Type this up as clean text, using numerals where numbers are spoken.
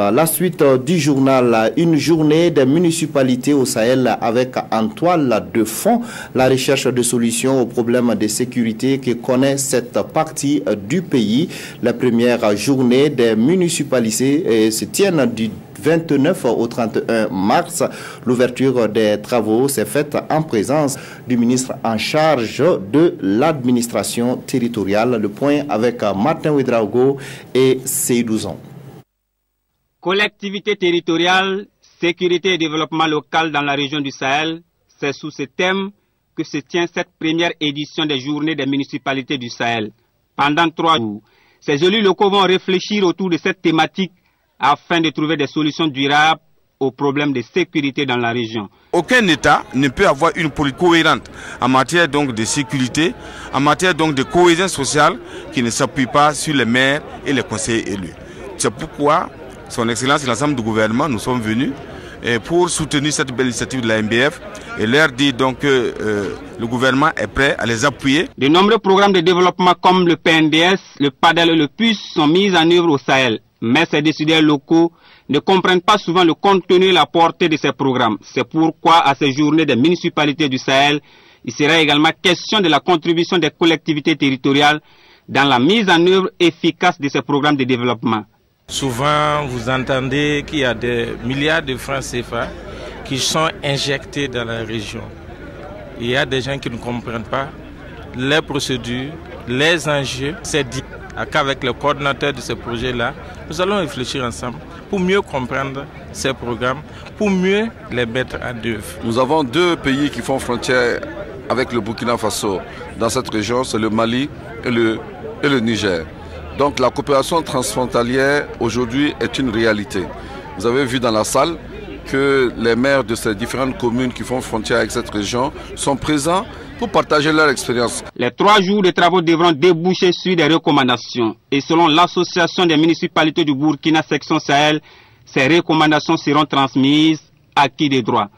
La suite du journal, une journée des municipalités au Sahel avec en toile de fond la recherche de solutions aux problèmes de sécurité que connaît cette partie du pays. La première journée des municipalités se tiennent du 29 au 31 mars. L'ouverture des travaux s'est faite en présence du ministre en charge de l'administration territoriale. Le point avec Martin Ouedraogo et Seydou. Collectivité territoriale, sécurité et développement local dans la région du Sahel, c'est sous ce thème que se tient cette première édition des journées des municipalités du Sahel. Pendant 3 jours, ces élus locaux vont réfléchir autour de cette thématique afin de trouver des solutions durables aux problèmes de sécurité dans la région. Aucun État ne peut avoir une politique cohérente en matière donc de sécurité, en matière donc de cohésion sociale qui ne s'appuie pas sur les maires et les conseillers élus. C'est pourquoi Son Excellence et l'ensemble du gouvernement, nous sommes venus pour soutenir cette belle initiative de la MBF et leur dire donc que le gouvernement est prêt à les appuyer. De nombreux programmes de développement comme le PNDS, le PADEL et le PUS sont mis en œuvre au Sahel. Mais ces décideurs locaux ne comprennent pas souvent le contenu et la portée de ces programmes. C'est pourquoi à ces journées des municipalités du Sahel, il sera également question de la contribution des collectivités territoriales dans la mise en œuvre efficace de ces programmes de développement. Souvent, vous entendez qu'il y a des milliards de francs CFA qui sont injectés dans la région. Il y a des gens qui ne comprennent pas les procédures, les enjeux. C'est dit qu'avec le coordinateur de ce projet-là, nous allons réfléchir ensemble pour mieux comprendre ces programmes, pour mieux les mettre en œuvre. Nous avons 2 pays qui font frontière avec le Burkina Faso dans cette région, c'est le Mali et le Niger. Donc la coopération transfrontalière aujourd'hui est une réalité. Vous avez vu dans la salle que les maires de ces différentes communes qui font frontière avec cette région sont présents pour partager leur expérience. Les 3 jours de travaux devront déboucher sur des recommandations. Et selon l'association des municipalités du Burkina section Sahel, ces recommandations seront transmises à qui de droit.